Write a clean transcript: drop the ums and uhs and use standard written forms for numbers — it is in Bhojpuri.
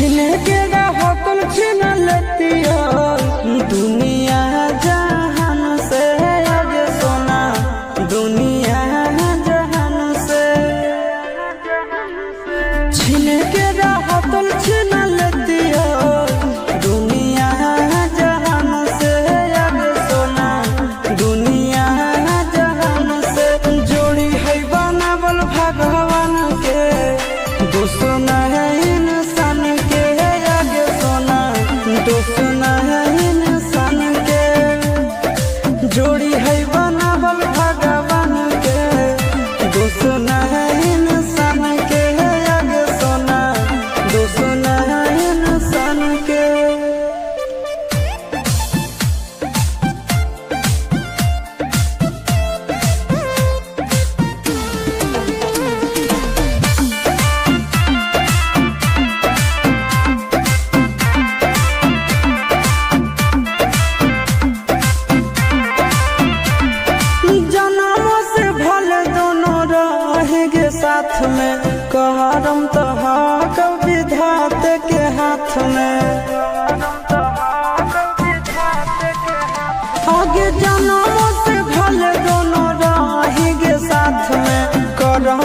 छीन के रहतल छीन लेतिया दुनिया जहान से आगे सोना दुनिया जहान से छीन के रहतल छीन लेतिया दुनिया जहान से आगे सोना दुनिया जहान से जोड़ी है बनावल भगवान के दुश्मन है इंसान के आगे सोना दुश्मन है इंसान के जोड़ी है बनावल भगवान के दुश्मन है इंसान के आगे सोना दुश्मन है इंसान के। जन्मों से भले दोनों रहेंगे साथ में कहरम तो कभी विधाते के हाथ में आगे जन्मों से भले दोनों रहेंगे साथ में करम